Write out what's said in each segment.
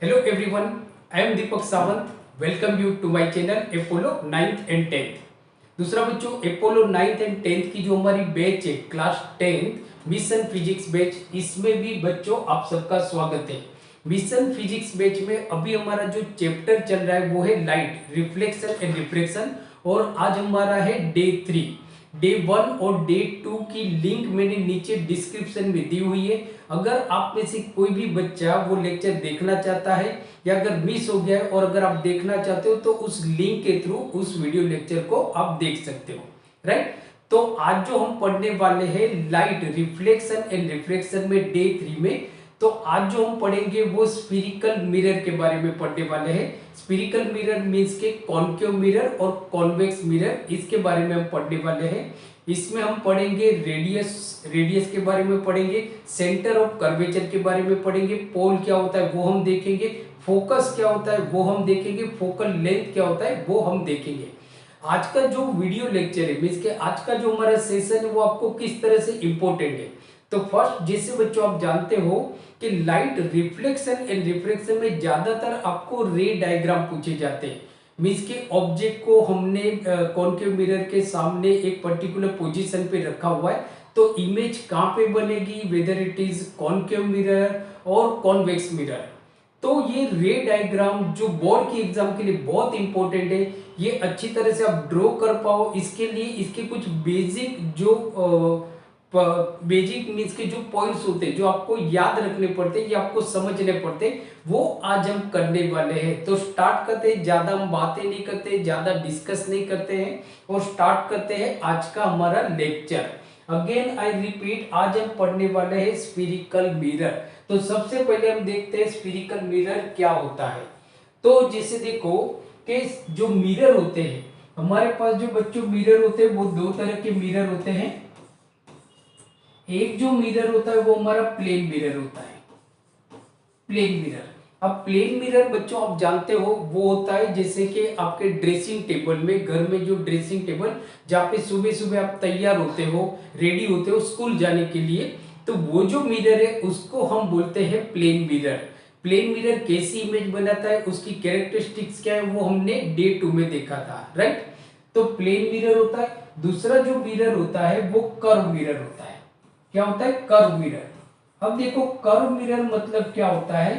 Hello everyone, I am Deepak Sawant. Welcome you to my channel Apollo 9th and 10th. दूसरा बच्चों Apollo 9th and 10th की जो हमारी batch है class 10th mission physics batch, इसमें भी बच्चों आप सबका स्वागत है। मिशन फिजिक्स बैच में अभी हमारा जो चैप्टर चल रहा है वो है लाइट, रिफ्लेक्शन एंड रिफ्रैक्शन, और आज हमारा है डे 3। डे 1 और डे 2 की लिंक मैंने नीचे डिस्क्रिप्शन में दी हुई है। अगर आप में से कोई भी बच्चा वो लेक्चर देखना चाहता है या अगर मिस हो गया है और अगर आप देखना चाहते हो तो उस लिंक के थ्रू उस वीडियो लेक्चर को आप देख सकते हो, राइट। तो आज जो हम पढ़ने वाले हैं लाइट, रिफ्लेक्शन एंड रिफ्रैक्शन में डे 3 में, तो आज जो हम पढ़ेंगे वो स्फीरिकल मिरर के बारे में पढ़ने वाले हैं। स्फीरिकल मिरर मींस के कॉन्केव मिरर और कॉन्वेक्स मिरर, इसके बारे में हम पढ़ने वाले हैं। इसमें हम पढ़ेंगे रेडियस के बारे में पढ़ेंगे, सेंटर ऑफ कर्वेचर के बारे में पढ़ेंगे, पोल क्या होता है वो हम देखेंगे, फोकस क्या होता है वो हम देखेंगे, फोकल लेंथ क्या होता है वो हम देखेंगे। आज का जो वीडियो लेक्चर है मींस के आज का जो हमारा सेशन है वो आपको किस तरह से इंपॉर्टेंट है। तो फर्स्ट, जैसे बच्चों आप जानते हो कि लाइट, रिफ्लेक्शन एंड रिफ्रैक्शन में ज्यादातर आपको रे डायग्राम पूछे जाते हैं। मींस के ऑब्जेक्ट को हमने कॉन्केव मिरर के सामने एक पर्टिकुलर पोजीशन पे रखा हुआ है, तो इमेज कहाँ पे बनेगी, weather it is concave mirror और कॉन्वेक्स मिरर। तो ये रे डायग्राम जो बोर्ड की एग्जाम के लिए बहुत इंपॉर्टेंट है, ये अच्छी तरह से आप ड्रॉ कर पाओ, इसके लिए इसके कुछ बेसिक जो बेसिक मीन्स के जो पॉइंट्स होते हैं जो आपको याद रखने पड़ते हैं या आपको समझने पड़ते हैं, वो आज हम करने वाले हैं। तो स्टार्ट करते हैं, ज्यादा हम बातें नहीं करते, ज्यादा डिस्कस नहीं करते हैं और स्टार्ट करते हैं आज का हमारा लेक्चर। अगेन आई रिपीट, आज हम पढ़ने वाले हैं स्फीरिकल मिरर। तो सबसे पहले हम देखते हैं स्फीरिकल मिरर क्या होता है। तो जैसे देखो कि जो मिरर होते हैं हमारे पास, जो बच्चों मिरर होते हैं वो दो तरह के मिरर होते हैं। एक जो मिरर होता है वो हमारा प्लेन मिरर होता है, प्लेन मिरर। अब प्लेन मिरर बच्चों आप जानते हो वो होता है जैसे कि आपके ड्रेसिंग टेबल में, घर में जो ड्रेसिंग टेबल जहाँ पे सुबह सुबह आप तैयार होते हो, रेडी होते हो स्कूल जाने के लिए, तो वो जो मिरर है उसको हम बोलते हैं प्लेन मिरर। प्लेन मिरर कैसी इमेज बनाता है, उसकी कैरेक्टरिस्टिक्स क्या है, वो हमने डे 2 में देखा था, राइट। तो प्लेन मिरर होता है। दूसरा जो मिरर होता है वो कर्व मिरर होता है। क्या होता है? Curve mirror. अब देखो कर्व मिरर मतलब क्या होता है,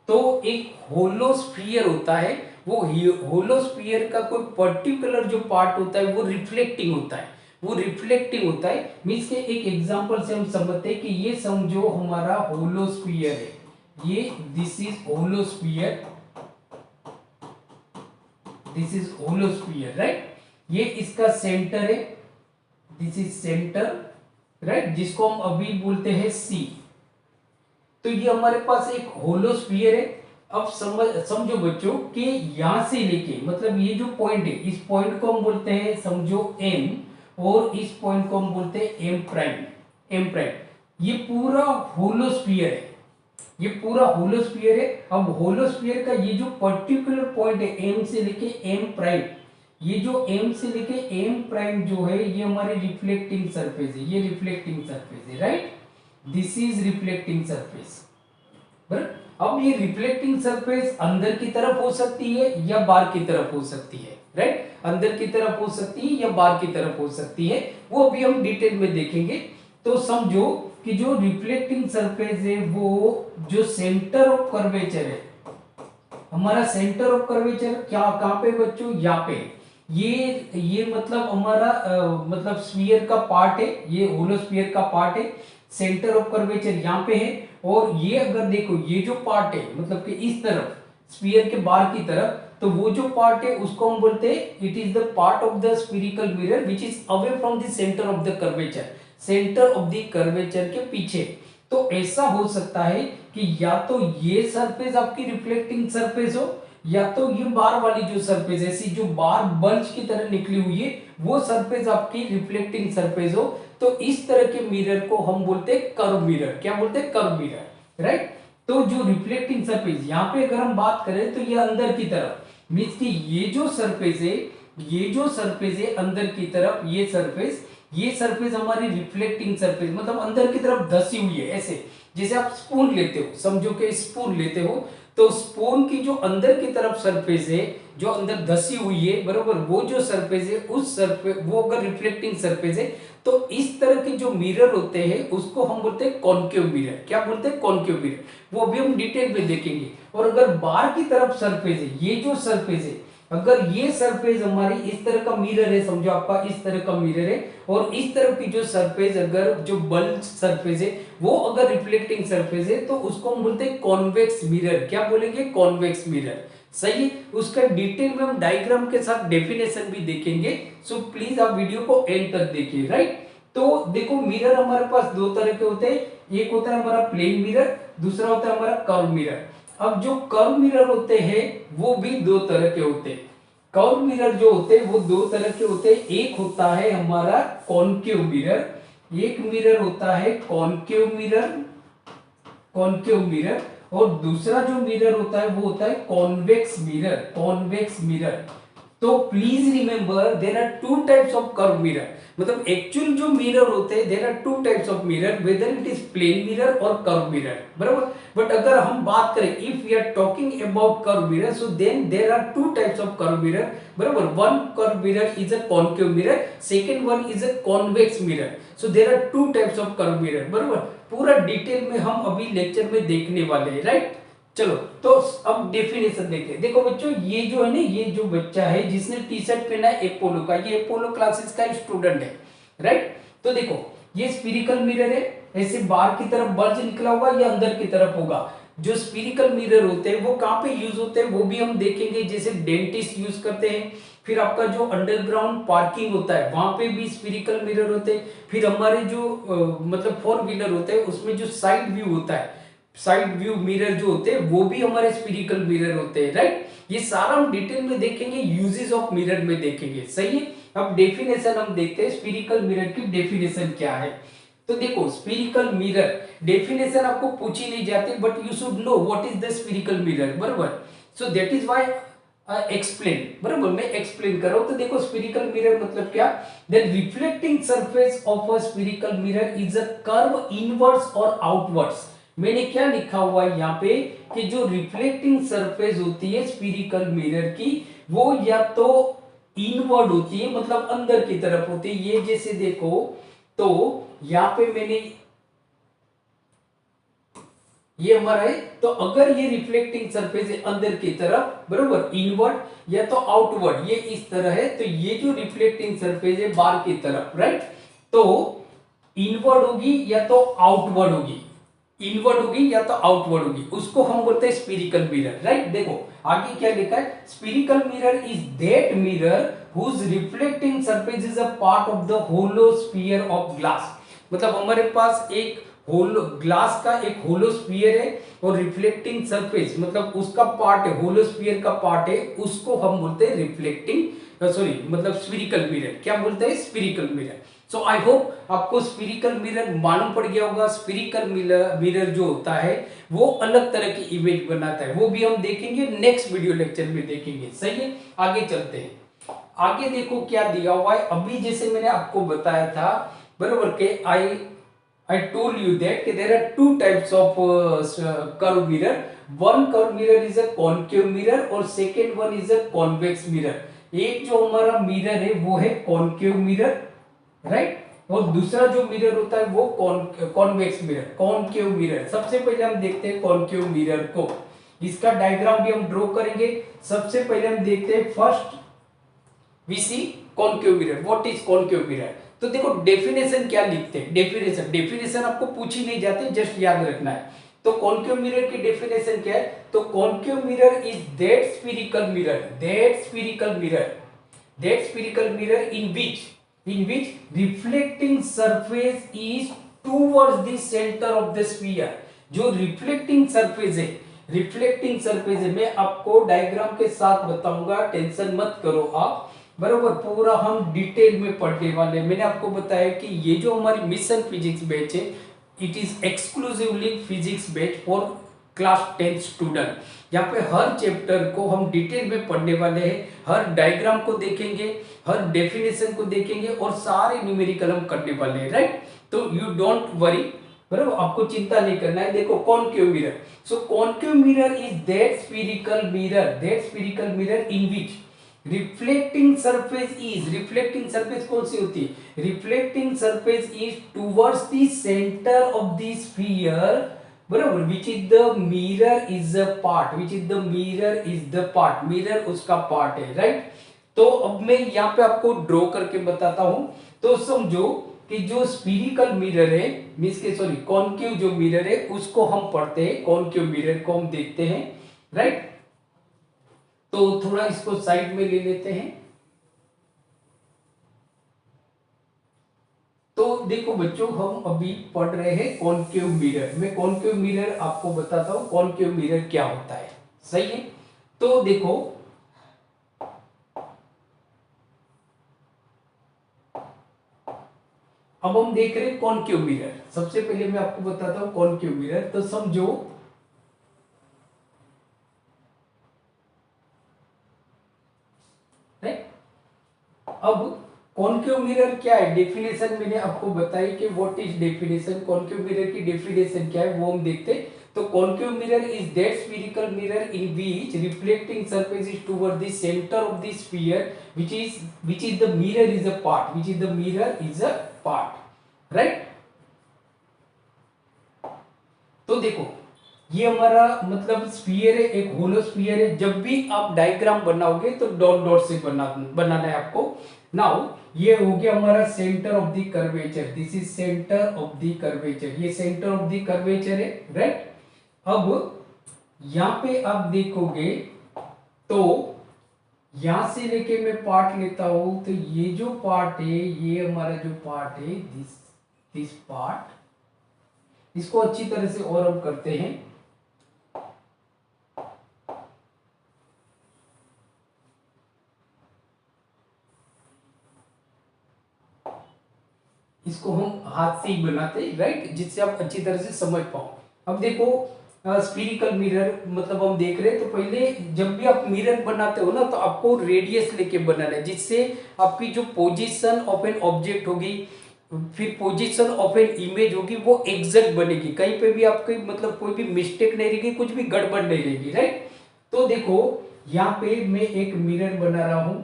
तो एक होलो स्फीयर होता है, वो होलो स्फीयर का कोई पर्टिकुलर जो पार्ट होता है वो रिफ्लेक्टिंग होता है, वो रिफ्लेक्टिंग होता है। मींस के एक एग्जांपल से हम समझते हैं कि ये समझो हमारा होलो स्फीयर है, ये this is hollow sphere, this is hollow sphere, right. ये इसका सेंटर है, दिस इज सेंटर, राइट, जिसको हम अभी बोलते हैं सी। तो ये हमारे पास एक होलो स्फीयर है। अब समझो बच्चों कि यहां से लेके मतलब ये जो पॉइंट है, इस पॉइंट को हम बोलते हैं समझो एम, और इस पॉइंट को हम बोलते हैं एम प्राइम, एम प्राइम। ये पूरा होलो स्फीयर है, ये पूरा होलो स्फीयर है। अब होलो स्फीयर का ये जो पर्टिकुलर पॉइंट है एम से लेके एम प्राइम, ये जो एम से लेके एम प्राइम जो है ये हमारी रिफ्लेक्टिंग सरफेस है, ये रिफ्लेक्टिंग सरफेस है, right. This is reflecting surface. अब ये रिफ्लेक्टिंग सरफेस अंदर की तरफ हो सकती है या बाहर की तरफ हो सकती है, राइट। अंदर की तरफ हो सकती है या बाहर की तरफ हो सकती है, वो अभी हम डिटेल में देखेंगे। तो समझो कि जो रिफ्लेक्टिंग सरफेस है वो जो सेंटर ऑफ कर्वेचर है, हमारा सेंटर ऑफ कर्वेचर क्या कहां पे बच्चों, यहाँ पे। ये मतलब हमारा मतलब स्फीयर का पार्ट है, ये होलो स्फीयर का पार्ट है, सेंटर ऑफ कर्वेचर यहाँ पे है। और ये अगर देखो ये जो पार्ट है मतलब कि इस तरफ स्फीयर के बाहर की तरफ, तो वो जो पार्ट है उसको हम बोलते हैं it is the part of the spherical mirror which is away from the centre of the curvature, centre of the curvature के पीछे। तो ऐसा हो सकता है कि या तो ये सरफेस आपकी रिफ्लेक्टिंग सरफेस हो, या तो ये बाहर वाली जो सरफेस ऐसी जो बाहर बल्ज की तरह निकली हुई है वो सरफेस आपकी रिफ्लेक्टिंग सरफेस हो। तो इस तरह के मिरर को हम बोलते हैं कर्व मिरर। क्या बोलते हैं? Curve mirror, right. तो जो रिफ्लेक्टिंग सरफेस यहाँ पे अगर हम बात करें तो ये अंदर की तरफ मींस कि ये जो सरफेस है, ये जो सरफेस है अंदर की तरफ, ये सरफेस ये सरफेस हमारी रिफ्लेक्टिंग सरफेस, मतलब अंदर की तरफ धसी हुई है, ऐसे जैसे आप स्पून लेते हो, समझो कि स्पून लेते हो, तो स्पून की जो अंदर की तरफ सरफेस है, जो अंदर धसी हुई है, बरोबर, वो जो सरफेस है, उस सरफेस, वो अगर रिफ्लेक्टिंग सरफेस है, तो इस तरह के जो मिरर होते हैं उसको हम बोलते हैं कॉन्केव मिरर। क्या बोलते हैं? Concave mirror. वो अभी हम डिटेल में देखेंगे। और अगर बाहर की तरफ सरफेस है, ये जो सरफेस है, अगर ये सरफेस हमारी इस तरह का मिरर है, समझो आपका इस तरह का मिरर है, और इस तरफ की जो सरफेस, अगर जो बल्ज सरफेस है, वो अगर रिफ्लेक्टिंग सरफेस है, तो उसको हम बोलते हैं कॉन्वेक्स मिरर। क्या बोलेंगे? Convex mirror. सही है। उसका डिटेल में हम डायग्राम के साथ डेफिनेशन भी देखेंगे, सो प्लीज आप वीडियो को एंड तक देखिए, राइट। तो देखो, मिरर हमारे पास दो तरह के होते हैं, एक होता है हमारा प्लेन मिरर, दूसरा होता है हमारा कर्व मिरर। अब जो कर्व मिरर होते हैं वो भी दो तरह के होते हैं। कर्व मिरर जो होते हैं वो दो तरह के होते हैं, एक होता है हमारा कॉन्केव मिरर, एक मिरर होता है कॉन्केव मिरर, कॉन्केव मिरर, और दूसरा जो मिरर होता है वो होता है कॉन्वेक्स मिरर, कॉन्वेक्स मिरर। तो please remember there are two types of curve mirror, मतलब एक्चुअल जो मिरर होते हैं there are two types of mirror, whether it is plane mirror और कर्व मिरर, बराबर। बट अगर हम बात करें, if we are talking about curve mirror, so then there are two types of curve mirror, बराबर। One curve mirror is a concave mirror, second one is a convex mirror. So there are two types of curve mirror, बराबर। पूरा detail में हम अभी lecture में देखने वाले हैं, राइट। चलो, तो अब डेफिनेशन देखते हैं। देखो बच्चों, ये जो है ना, ये जो बच्चा है जिसने टी शर्ट पहना है अपोलो का, ये अपोलो क्लासेस का स्टूडेंट है, राइट। तो देखो, ये स्फीरिकल मिरर है, ऐसे बाहर की तरफ बल्ज निकला होगा या अंदर की तरफ होगा। जो स्फीरिकल मिरर होते हैं वो कहाँ पे यूज होते हैं वो भी हम देखेंगे, जैसे डेंटिस्ट यूज करते हैं। फिर आपका जो अंडरग्राउंड पार्किंग होता है वहां पे भी स्फीरिकल मिरर होते हैं। फिर हमारे जो मतलब फोर व्हीलर होते हैं उसमें जो साइड व्यू होता है, साइड व्यू मिरर जो होते हैं वो भी हमारे स्फीरिकल मिरर होते हैं, राइट। ये सारा हम डिटेल में देखेंगे, यूजेस ऑफ मिरर में देखेंगे, सही है। अब डेफिनेशन हम देखते हैं, स्फीरिकल मिरर की डेफिनेशन क्या है। तो देखो, स्फीरिकल मिरर डेफिनेशन आपको पूछी नहीं जाती, but you should know what is the spherical mirror, बराबर। So that is why explain, बराबर, मैं एक्सप्लेन कर रहा हूं। तो देखो, स्फीरिकल मिरर मतलब क्या? The reflecting surface of a spherical mirror is a curve inwards और आउटवर्ड्स। मैंने क्या लिखा हुआ है यहाँ पे कि जो रिफ्लेक्टिंग सरफेस होती है स्फीरिकल मिरर की, वो या तो इनवर्ड होती है, मतलब अंदर की तरफ होती है। ये जैसे देखो, तो यहाँ पे मैंने ये हमारा है, तो अगर ये रिफ्लेक्टिंग सरफेस है अंदर की तरफ, बरोबर, इनवर्ड या तो आउटवर्ड, ये इस तरह है, तो ये जो रिफ्लेक्टिंग सरफेस है बाहर की तरफ, राइट, तो इनवर्ड होगी या तो आउटवर्ड होगी, इनवर्ड होगी या तो आउटवर्ड होगी, उसको हम बोलते हैं स्फीरिकल मिरर, राइट। देखो आगे क्या लिखा है, spherical mirror is that mirror whose reflecting surface is a part of the hollow sphere of glass. मतलब हमारे पास एक होलो ग्लास का एक होलो स्फीयर है और रिफ्लेक्टिंग सरफेस मतलब उसका पार्ट है, होलो स्फीयर का पार्ट है, उसको हम बोलते हैं रिफ्लेक्टिंग, सॉरी मतलब स्फीरिकल मिरर। क्या बोलते हैं? स्फीरिकल मिरर। सो आई होप आपको स्फीरिकल मिरर मालूम पड़ गया होगा। स्फीरिकल मिरर जो होता है वो अलग तरह की इमेज बनाता है, वो भी हम देखेंगे नेक्स्ट वीडियो लेक्चर में देखेंगे, सही है। आगे चलते हैं। आगे देखो क्या दिया हुआ है, अभी जैसे मैंने आपको बताया था, बरोबर, के I told you that there are two types of curve mirror. One curve mirror is a concave mirror और second one is a convex mirror. एक जो हमारा मिरर है वो है कॉन्केव मिरर, राइट, और दूसरा जो मिरर होता है वो कॉन्वेक्स मिरर, कॉन्केव मिरर। सबसे पहले हम देखते हैं कॉन्केव मिरर को, इसका डायग्राम भी हम ड्रॉ करेंगे। सबसे पहले हम देखते हैं first we see concave mirror. What is concave mirror? तो देखो डेफिनेशन क्या लिखते हैं, डेफिनेशन आपको पूछी नहीं जाती, जस्ट याद रखना है। तो कॉन्केव मिरर की डेफिनेशन क्या है? तो concave mirror is that spherical mirror in which reflecting surface is towards the centre of the sphere. जो रिफ्लेक्टिंग सरफेस है, मैं आपको डायग्राम के साथ बताऊंगा, टेंशन मत करो आप, बरोबर, पूरा हम डिटेल में पढ़ने वाले। मैंने आपको बताया कि ये जो हमारी मिशन फिजिक्स बैच है, it is exclusively physics batch for class 10 student. यहाँ पे हर चैप्टर को हम डिटेल में पढ़ने वाले हैं, हर डायग्राम को देखेंगे, हर डेफिनेशन को देखेंगे और सारे न्यूमेरिकल हम करने वाले हैं, राइट। तो यू डोंट वरी, बराबर, आपको चिंता नहीं करना है। देखो concave mirror, so concave mirror is that spherical mirror in which reflecting surface कौन सी होती है, reflecting surface is towards the centre of the sphere, बराबर, which is the mirror is the part, mirror उसका पार्ट है, right. तो अब मैं यहाँ पे आपको ड्रॉ करके बताता हूं। तो समझो कि जो स्फीरिकल मिरर है, मींस के सॉरी कॉनकेव जो मिरर है उसको हम पढ़ते हैं, कॉनकेव मिरर को हम देखते हैं, राइट। तो थोड़ा इसको साइड में ले लेते हैं। तो देखो बच्चों, हम अभी पढ़ रहे हैं कॉनकेव मिरर। मैं कॉनकेव मिरर आपको बताता हूं कॉनकेव मिरर क्या होता है, सही है। तो देखो अब हम देख रहे हैं कॉनकेव मिरर। सबसे पहले मैं आपको बताता हूं कॉनकेव मिरर। तो समझो राइट, अब कॉनकेव मिरर क्या है, डेफिनेशन मैंने आपको बताई कि what is definition, concave mirror की डेफिनेशन क्या है वो हम देखते हैं। तो concave mirror is that spherical mirror in which reflecting surface is toward the centre of the sphere which is the mirror is a part, right. तो देखो ये हमारा मतलब स्फीयर है, एक होलो स्फीयर है। जब भी आप डायग्राम बनाओगे तो डॉट डॉट से बनाना है आपको। नाउ ये हो गया हमारा centre of the curvature, this is centre of the curvature, ये सेंटर ऑफ द कर्वेचर है, राइट। अब यहां पे आप देखोगे तो यहां से लेके मैं पार्ट लेता हूं, तो ये जो पार्ट है, ये हमारा जो पार्ट है, दिस पार्ट, इसको अच्छी तरह से और हम करते हैं। इसको हम हाथ से ही बनाते हैं, राइट, जिससे आप अच्छी तरह से समझ पाओ। अब देखो स्फीरिकल मिरर मतलब हम देख रहे हैं। तो पहले जब भी आप मिरर बनाते हो ना, तो आपको रेडियस लेके बनाना है, जिससे आपकी जो पोजीशन ऑफ एन ऑब्जेक्ट होगी, फिर पोजीशन ऑफ एन इमेज होगी, वो एग्जैक्ट बनेगी। कहीं पे भी आपकी मतलब कोई भी मिस्टेक नहीं रहेगी, कुछ भी गड़बड़ नहीं रहेगी, राइट। तो देखो यहाँ पे मैं एक मिरर बना रहा हूं,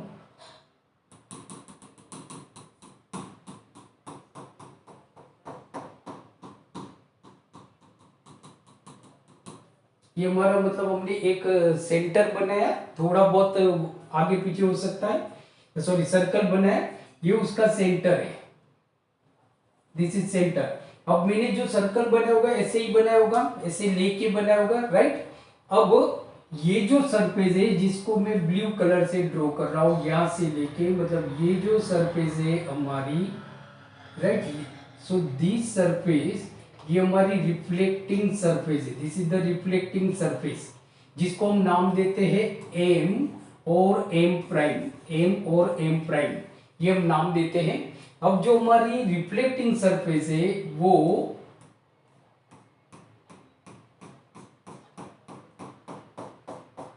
ये हमारा मतलब हमने एक सेंटर बनाया, थोड़ा बहुत आगे पीछे हो सकता है, सॉरी सर्कल बनाया, ये उसका सेंटर है, दिस इज सेंटर। अब मैंने जो सर्कल बनाया होगा ऐसे ही बनाया होगा, ऐसे लेके बनाया होगा, राइट। अब ये जो सरफेस है जिसको मैं ब्लू कलर से ड्रॉ कर रहा हूं, यहां से लेके मतलब ये जो सरफेस है हमारी, राइट, सो दिस सरफेस ये हमारी रिफ्लेक्टिंग सरफेस है, this is the reflecting surface, जिसको हम नाम देते हैं एम और एम प्राइम, ये हम नाम देते हैं। अब जो हमारी रिफ्लेक्टिंग सरफेस है वो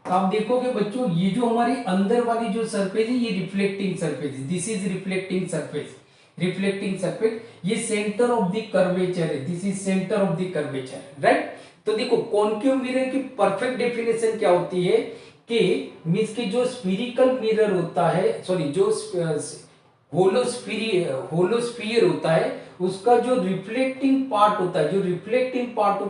आप देखोगे बच्चों, ये जो हमारी अंदर वाली जो सरफेस है ये रिफ्लेक्टिंग सरफेस है, दिस इज रिफ्लेक्टिंग सरफेस, ये सेंटर ऑफ द कर्वेचर है, this is centre of the curvature, right. तो देखो कॉनकेव मिरर की परफेक्ट डेफिनेशन क्या होती है कि मींस के जो स्फीरिकल मिरर होता है, सॉरी जो होलो स्फीयर होता है, उसका जो रिफ्लेक्टिंग पार्ट होता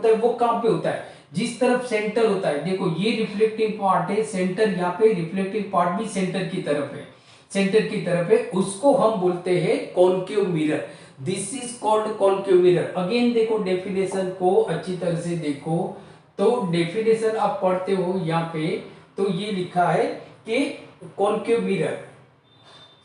है, वो कहां पे होता है, जिस तरफ सेंटर होता है। देखो ये रिफ्लेक्टिंग पार्ट है, सेंटर यहाँ पे रिफ्लेक्टिंग पार्ट भी सेंटर की तरफ है, उसको हम बोलते हैं concave mirror, this is called concave mirror. Again देखो डेफिनेशन को अच्छी तरह से देखो, तो डेफिनेशन आप पढ़ते हो यहाँ पे, तो ये लिखा है कि concave mirror,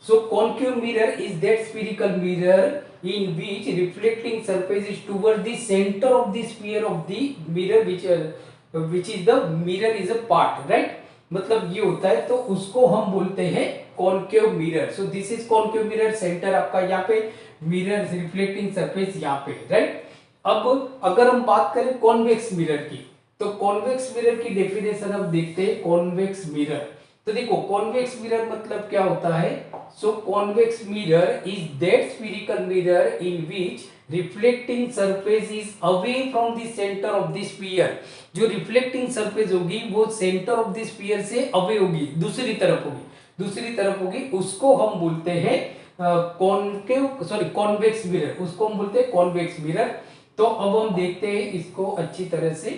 so concave mirror is that spherical mirror in which reflecting surface is toward the center of the sphere of the mirror, which is the mirror is a part, right, मतलब ये होता है, तो उसको हम बोलते हैं concave mirror. So this is concave mirror, centre आपका यहाँ पे, मिरर रिफ्लेक्टिंग सरफेस यहाँ पे, राइट। अब अगर हम बात करें कॉन्वेक्स मिरर की, तो कॉन्वेक्स मिरर की डेफिनेशन अब देखते हैं। कॉन्वेक्स मिरर, तो देखो कॉन्वेक्स मिरर मतलब क्या होता है। So convex mirror is that spherical mirror in which reflecting surface is away from the centre of the sphere. जो रिफ्लेक्टिंग सरफेस होगी वो सेंटर ऑफ द स्फीयर से अवे होगी, दूसरी तरफ होगी, दूसरी तरफ होगी, उसको हम बोलते हैं कॉन्केव सॉरी कॉन्वेक्स मिरर, उसको हम बोलते हैं कॉन्वेक्स मिरर। तो अब हम देखते हैं इसको अच्छी तरह से,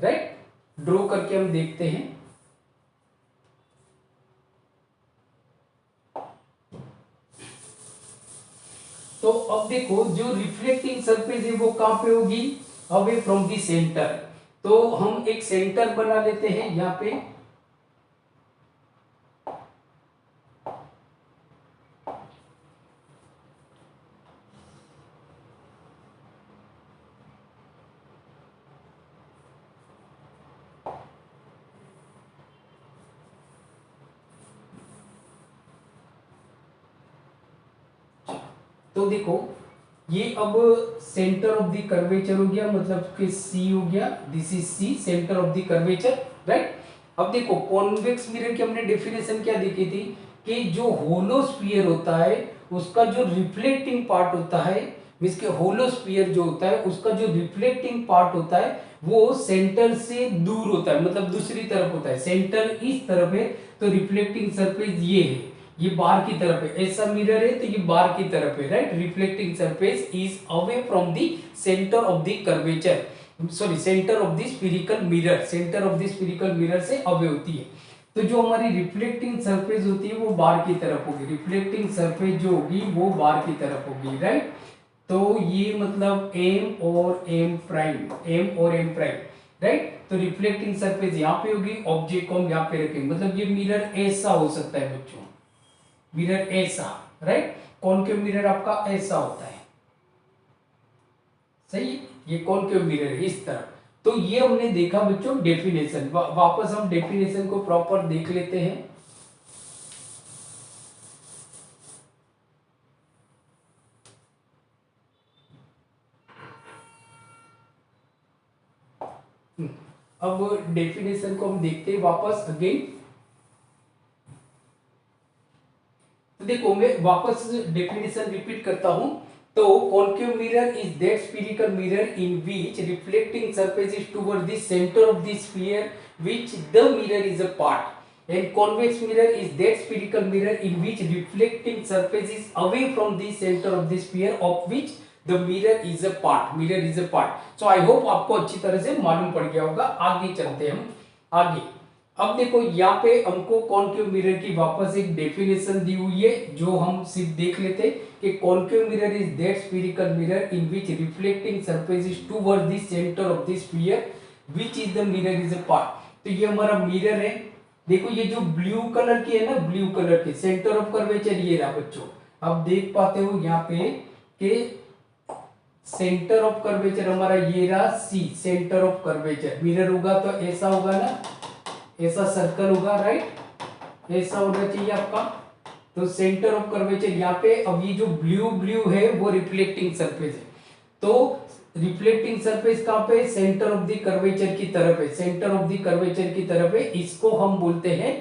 राइट, ड्रॉ करके हम देखते हैं। तो अब देखो जो रिफ्लेक्टिंग सरफेस है वो कहां पे होगी, अवे फ्रॉम दी सेंटर। तो हम एक सेंटर बना लेते हैं यहां पे, तो देखो ये अब सेंटर ऑफ द कर्वेचर हो गया, मतलब कि सी हो गया, this is C, centre of the curvature, right. अब देखो कॉन्वेक्स मिरर की हमने डेफिनेशन क्या देखी थी कि जो होलो स्फीयर होता है उसका जो रिफ्लेक्टिंग पार्ट होता है, मींस के होलो स्फीयर जो होता है उसका जो रिफ्लेक्टिंग पार्ट होता है वो सेंटर से दूर होता है, मतलब दूसरी तरफ होता है। सेंटर इस तरफ है तो रिफ्लेक्टिंग सरफेस ये है, ये बाहर की तरफ है। ऐसा मिरर है तो ये बाहर की तरफ है, right. Reflecting surface is away from the centre of the curvature, sorry centre of the spherical mirror, centre of the spherical mirror से अवे होती है। तो जो हमारी रिफ्लेक्टिंग सरफेस होती है वो बाहर की तरफ होगी, रिफ्लेक्टिंग सरफेस जो होगी वो बाहर की तरफ होगी, राइट। तो ये मतलब एम और एम प्राइम, एम और एम प्राइम, राइट। तो रिफ्लेक्टिंग सरफेस यहाँ पे होगी, ऑब्जेक्ट को हम यहाँ पे रखेंगे, मतलब ये मिरर ऐसा हो सकता है बच्चों, मिरर ऐसा, राइट। कॉनकेव मिरर आपका ऐसा होता है, सही। ये कॉनकेव मिरर है इस तरह। तो ये हमने देखा बच्चों डेफिनेशन। वापस हम डेफिनेशन को प्रॉपर देख लेते हैं। अब डेफिनेशन को हम देखते हैं वापस अगेन। तो देखो मैं वापस डेफिनेशन रिपीट करता हूं। तो concave mirror is that spherical mirror in which reflecting surface is toward the centre of the sphere which the mirror is a part, and convex mirror is that spherical mirror in which reflecting surface is away from the center of the sphere of which the mirror is a part, mirror is a part. So I hope आपको अच्छी तरह से मालूम पड़ गया होगा। आगे चलते हैं हम आगे। अब देखो यहाँ पे हमको कॉनकेव मिरर की वापस एक डेफिनेशन दी हुई है जो हम सिर्फ देख लेते कि concave mirror is that spherical mirror in which reflecting surface is toward the centre of the sphere which is the mirror is a part. तो ये हमारा मिरर है। देखो ये जो ब्लू कलर की है ना, ब्लू कलर की सेंटर ऑफ कर्वेचर ये रहा बच्चों। आप देख पाते हो यहाँ पे कि सेंटर ऑफ कर्वेचर हमारा ये रहा सी, सेंटर ऑफ कर्वेचर। मिरर होगा तो ऐसा होगा ना, ऐसा सर्कल होगा, राइट, ऐसा होना चाहिए आपका। तो सेंटर ऑफ कर्वेचर यहाँ पे। अब ये जो ब्लू ब्लू है वो रिफ्लेक्टिंग सरफेस है। तो रिफ्लेक्टिंग सरफेस कहां पे, सेंटर ऑफ द कर्वेचर की तरफ है, सेंटर ऑफ द कर्वेचर की तरफ है। इसको हम बोलते हैं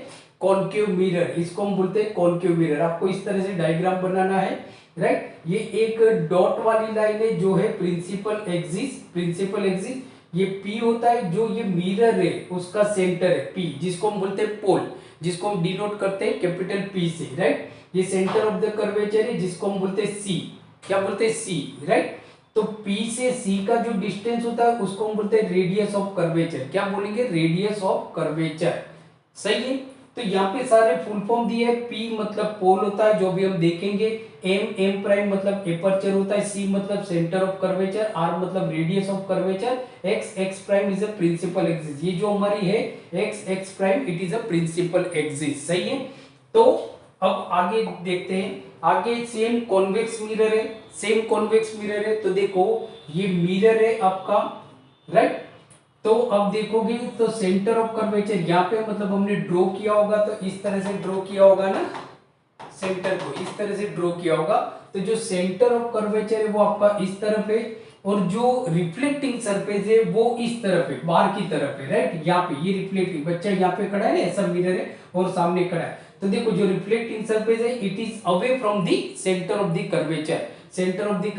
कॉनकेव मिरर, इसको हम बोलते हैं कॉनकेव मिरर। आपको इस तरह से डायग्राम बनाना है, राइट। ये एक डॉट वाली लाइन है जो है प्रिंसिपल एक्सिस, प्रिंसिपल एक्सिस। ये P होता है, जो ये मिरर है उसका सेंटर है P, जिसको हम बोलते हैं पोल, जिसको हम डिनोट करते हैं कैपिटल P से, राइट। ये सेंटर ऑफ द कर्वेचर है जिसको हम बोलते हैं C, क्या बोलते हैं C, राइट। तो P से C का जो डिस्टेंस होता है उसको हम बोलते हैं रेडियस ऑफ कर्वेचर। क्या बोलेंगे, रेडियस ऑफ कर्वेचर, सही है। तो यहाँ पे सारे फुल फॉर्म दिए है। P मतलब पोल होता है जो भी हम देखेंगे, एम प्राइम मतलब एपर्चर होता है, C मतलब सेंटर ऑफ कर्वेचर, R मतलब radius of curvature, X prime is a principal axis. ये जो हमारी है X prime it is a principal axis, सही है। तो अब आगे देखते हैं। आगे सेम कॉन्वेक्स मिरर है, सेम कॉन्वेक्स मिरर है। तो देखो ये मिरर है आपका, राइट। तो अब देखोगे तो सेंटर ऑफ कर्वेचर यहाँ पे मतलब हमने ड्रॉ किया होगा, तो इस तरह से ड्रॉ किया होगा ना, सेंटर को इस तरह से ड्रॉ किया होगा। तो जो सेंटर ऑफ कर्वेचर है वो आपका इस तरफ है, और जो रिफ्लेक्टिंग सरफेस है वो इस तरफ है, बाहर की तरफ है, राइट। यहाँ पे ये रिफ्लेक्टिंग, बच्चा यहाँ पे खड़ा है ना, ऐसा मिरर है और सामने खड़ा है, तो देखो जो रिफ्लेक्टिंग सरफेस है it is away from the centre of the curvature. Centre of the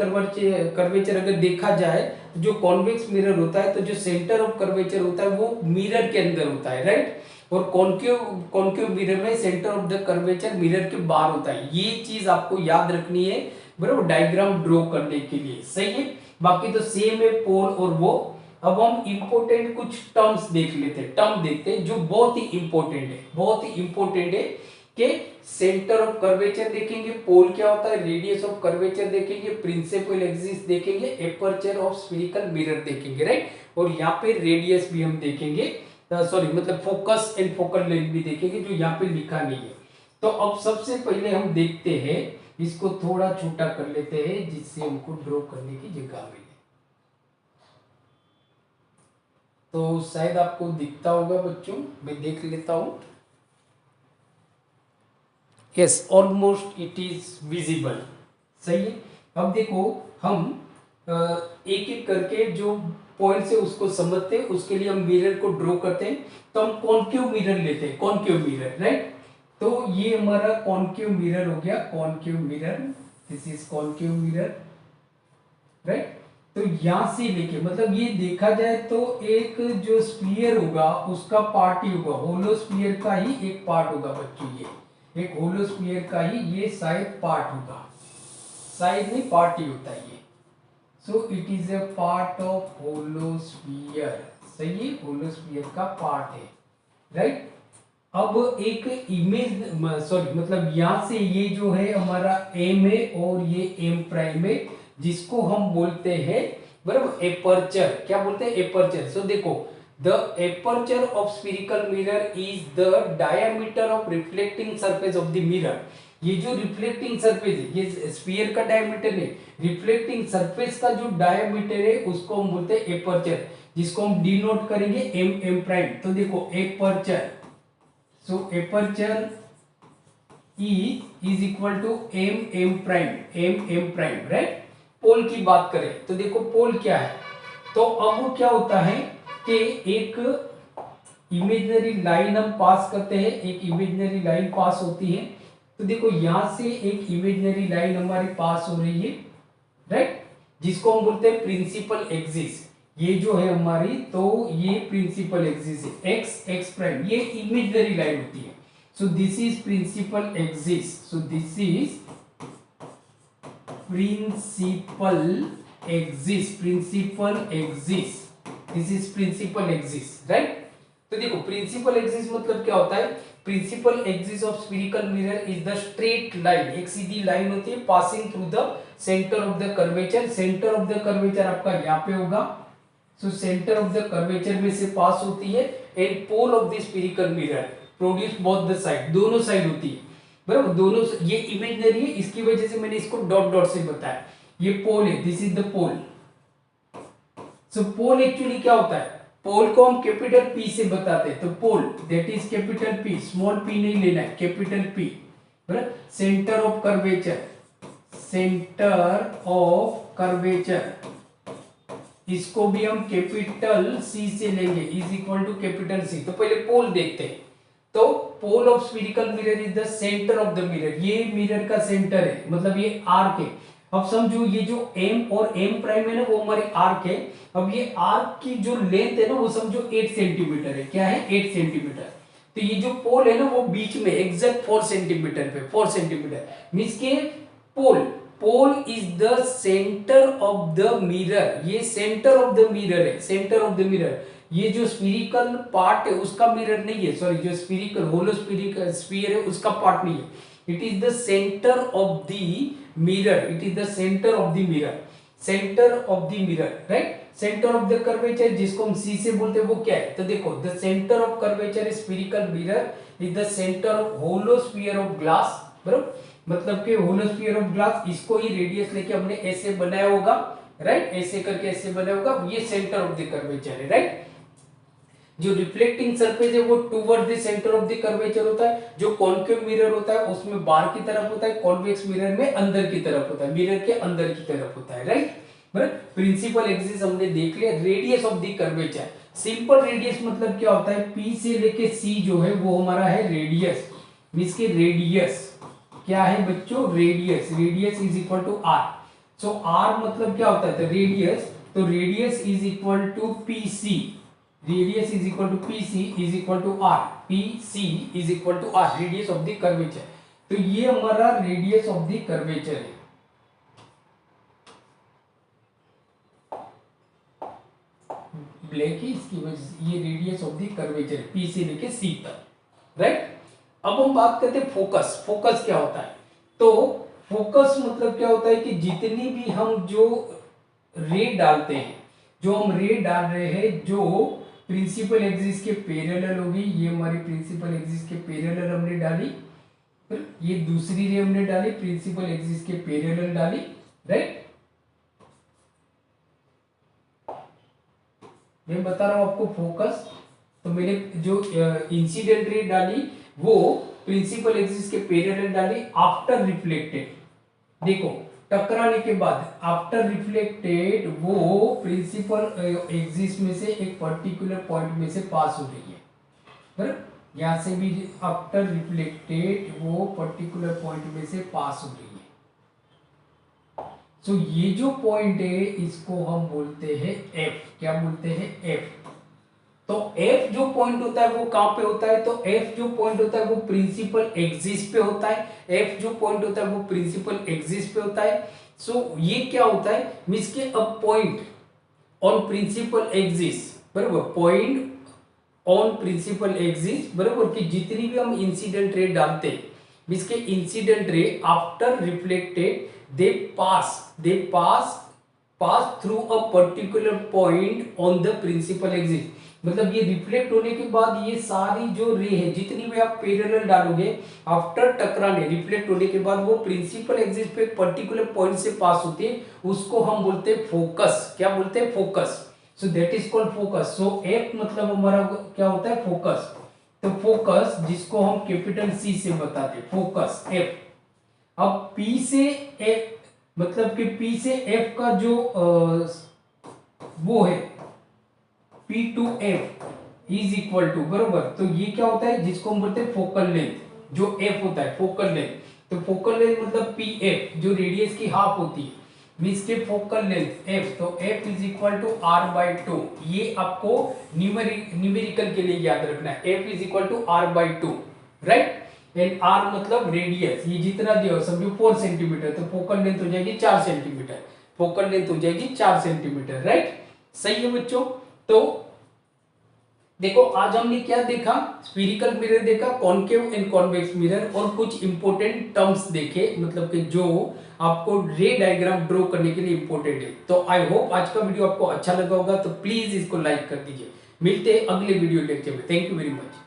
curvature अगर देखा जाए तो जो कॉन्वेक्स मिरर होता है, तो जो सेंटर ऑफ कर्वेचर होता है वो मिरर के अंदर होता है, राइट। और कॉन्केव मिरर में centre of the curvature mirror के बाहर होता है। ये चीज आपको याद रखनी है, बराबर, डायग्राम ड्रॉ करने के लिए, सही है। बाकी तो सेम है पोल और वो। अब हम इंपॉर्टेंट कुछ टर्म्स देख लेते हैं, टर्म देखते हैं जो बहुत ही इंपॉर्टेंट है, बहुत ही इंपॉर्टेंट है कि सेंटर ऑफ कर्वेचर देखेंगे, पोल क्या होता है, रेडियस ऑफ कर्वेचर देखेंगे, प्रिंसिपल एक्सिस देखेंगे, एपर्चर ऑफ स्फेरिकल मिरर देखेंगे, राइट। और यहाँ पे रेडियस भी हम देखेंगे, सॉरी मतलब फोकस एंड फोकल लेंथ भी देखेंगे, जो यहाँ पे लिखा नहीं है। तो अब सबसे पहले हम देखते हैं, इसको थोड़ा छोटा कर लेते हैं जिससे हमको ड्रॉ करने की जगह मिले। तो शायद आपको दिखता होगा बच्चों, मैं देख लेता हूं। Yes, almost it is visible, सही है। अब देखो हम एक एक करके जो पॉइंट से उसको समझते हैं, उसके लिए हम मिरर को ड्रॉ करते हैं। तो हम कॉन्केव मिरर लेते हैं, कॉन्केव मिरर, राइट। तो ये हमारा कॉन्केव मिरर हो गया, concave mirror, this is concave mirror, right. तो यहां से लेके मतलब ये देखा जाए तो एक जो स्फीयर होगा उसका पार्ट ही होगा, होलो स्फीयर का ही एक पार्ट होगा बच्चों, ये एक होलो स्फीयर का ही ये शायद पार्ट होगा, शायद नहीं पार्ट ही होता है ये। So it is a part of hollow sphere, सही है, होलो स्फीयर का पार्ट है, राइट। अब एक इमेज, सॉरी मतलब यहां से ये जो है हमारा एम है और ये एम प्राइम है, जिसको हम बोलते हैं, बराबर, एपर्चर। क्या बोलते हैं, एपर्चर। सो देखो, the aperture of spherical mirror is the diameter of reflecting surface of the mirror. ये जो रिफ्लेक्टिंग सरफेस है, ये स्फीयर का डायमीटर है, रिफ्लेक्टिंग सरफेस का जो डायमीटर है उसको हम बोलते हैं एपर्चर, जिसको हम डिनोट करेंगे एम एम प्राइम। तो देखो aperture, so aperture is equal to m prime, right। Pole की बात करें तो देखो पोल क्या है, तो अब क्या होता है कि एक इमेजिनरी लाइन हम पास करते हैं, एक इमेजिनरी लाइन पास होती है। तो देखो यहां से एक इमेजिनरी लाइन हमारी पास हो रही है, राइट, जिसको हम बोलते हैं प्रिंसिपल एक्सिस। ये जो है हमारी, तो ये प्रिंसिपल एक्सिस है, एक्स एक्स प्राइम, ये इमेजिनरी लाइन होती है। So this is principal axis, so this is principal axis, principal axis, this is principal axis, right. तो देखो प्रिंसिपल एक्सिस मतलब क्या होता है, principal axis of spherical mirror is the straight line, एक सीधी लाइन होती है passing through the centre of the curvature. Centre of the curvature आपका यहाँ पे होगा, so centre of the curvature में से पास होती है, and pole of the spherical mirror produce both the side, दोनों साइड होती है, बराबर, दोनों। ये इमेजिनरी है, इसकी वजह से मैंने इसको डॉट डॉट से बताया। ये पोल है, this is the pole. So pole actually क्या होता है, पोल को हम कैपिटल पी से बताते हैं, तो pole that is capital P, small P नहीं लेना है, कैपिटल पी, बराबर। Centre of curvature, centre of curvature, इसको भी हम कैपिटल सी से लेंगे, is equal to capital C. तो पहले पोल देखते हैं, तो pole of spherical mirror is the centre of the mirror, ये मिरर का सेंटर है, मतलब ये आर्क है। अब समझो ये जो m और m प्राइम है ना, वो हमारी आर्क है। अब ये आर्क की जो लेंथ है ना, वो समझो 8 सेंटीमीटर है, क्या है, 8 सेंटीमीटर। तो ये जो पोल है ना, वो बीच में एग्जैक्ट 4 सेंटीमीटर पे, 4 सेंटीमीटर मीन्स के pole is the centre of the mirror, ये सेंटर ऑफ द मिरर है, सेंटर ऑफ द मिरर। ये जो स्फेरिकल पार्ट है उसका मिरर नहीं है, सॉरी, जो स्फेरिकल होलो स्फेरिकल स्फीयर है उसका पार्ट नहीं है, it is the centre of the mirror, it is the centre of the mirror, centre of the mirror, right. Centre of the curvature जिसको हम सी से बोलते हैं वो क्या है, तो देखो the centre of curvature spherical mirror is the centre of hollow sphere of glass, बराबर, मतलब कि होलो स्फीयर ऑफ ग्लास, इसको ही रेडियस लेके हमने ऐसे बनाया होगा, राइट, ऐसे करके ऐसे बनाया होगा, ये सेंटर ऑफ द कर्वेचर है, राइट। जो रिफ्लेक्टिंग सरफेस है वो toward the centre of the curvature होता है, जो कॉन्केव मिरर होता है उसमें बाहर की तरफ होता है, कॉन्वेक्स मिरर में अंदर की तरफ होता है, मिरर के अंदर की तरफ होता है, राइट। बराबर। प्रिंसिपल एक्सिस हमने देख लिया। Radius of the curvature, simple radius मतलब क्या होता है, P से लेके C जो है वो हमारा है रेडियस। इसके रेडियस क्या है बच्चों, radius, radius is equal to R. So R मतलब क्या होता है, तो रेडियस, तो radius is equal to P C, radius is equal to P C is equal to R, P C is equal to R, radius of the curvature. तो ये हमारा radius of the curvature है। Black है इसकी वजह से, ये radius of the curvature है पी से लेके सी तक, राइट। अब हम बात करते हैं फोकस। फोकस क्या होता है, तो फोकस मतलब क्या होता है कि जितनी भी हम जो रे डालते हैं, जो हम रे डाल रहे हैं जो प्रिंसिपल एक्सिस के पैरेलल होगी, ये हमारी प्रिंसिपल एक्सिस के पैरेलल हमने डाली, फिर ये दूसरी रे हमने डाली प्रिंसिपल एक्सिस के पैरेलल डाली, राइट। मैं बता रहा हूं आपको फोकस, तो मैंने जो इंसिडेंट रे डाली वो प्रिंसिपल एक्सिस के पैरेलल डाली आफ्टर रिफ्लेक्टेड। देखो टकराने के बाद आफ्टर रिफ्लेक्टेड वो प्रिंसिपल एक्सिस में से एक पर्टिकुलर पॉइंट में से पास हो रही है, बराबर। यहां से भी आफ्टर रिफ्लेक्टेड वो पर्टिकुलर पॉइंट में से पास हो रही है। सो ये जो पॉइंट है इसको हम बोलते हैं एफ। क्या बोलते हैं, एफ। तो एफ जो पॉइंट होता है वो कहां पे होता है, तो एफ जो पॉइंट होता है वो प्रिंसिपल एक्सिस पे होता है। एफ जो पॉइंट होता है वो प्रिंसिपल एक्सिस पे होता है। सो ये क्या होता है, मींस के a point on principal axis, बराबर, पॉइंट ऑन प्रिंसिपल एक्सिस, बराबर, कि जितनी भी हम इंसिडेंट रे डालते हैं, मींस के incident ray after reflected they pass through a particular point on the principal axis। मतलब ये रिफ्लेक्ट होने के बाद ये सारी जो रे है जितनी भी आप पैरेलल डालोगे आफ्टर टकराने रिफ्लेक्ट होने के बाद वो प्रिंसिपल एक्सिस पे एक पर्टिकुलर पॉइंट से पास होती है, उसको हम बोलते हैं फोकस। क्या बोलते हैं, focus. So that is called focus. So F मतलब हमारा क्या होता है, फोकस। तो फोकस जिसको हम कैपिटल सी से बताते हैं, फोकस, एफ। अब P से F मतलब कि P से F का जो वो है P to F is equal to, बरोबर। तो ये क्या होता है, जिसको हम बोलते हैं फोकल लेंथ। जो F होता है फोकल लेंथ, तो फोकल लेंथ मतलब PF जो रेडियस की हाफ होती है, मींस के फोकल लेंथ F। तो F is equal to R/2। ये आपको न्यूमेरिकल के लिए याद रखना है, F is equal to R/2, right. And R मतलब रेडियस, ये जितना दिया हो समझो 4 सेंटीमीटर, तो फोकल लेंथ हो जाएगी 4 सेंटीमीटर, फोकल लेंथ हो जाएगी 4 सेंटीमीटर, राइट। सही है बच्चों। तो देखो आज हमने क्या देखा, स्फीरिकल मिरर देखा, कॉनकेव एंड कॉन्वेक्स मिरर, और कुछ इंपॉर्टेंट टर्म्स देखे, मतलब कि जो आपको रे डायग्राम ड्रॉ करने के लिए इंपॉर्टेंट है। तो आई होप आज का वीडियो आपको अच्छा लगा होगा, तो प्लीज इसको लाइक कर दीजिए। मिलते हैं अगले वीडियो लेक्चर में। Thank you very much.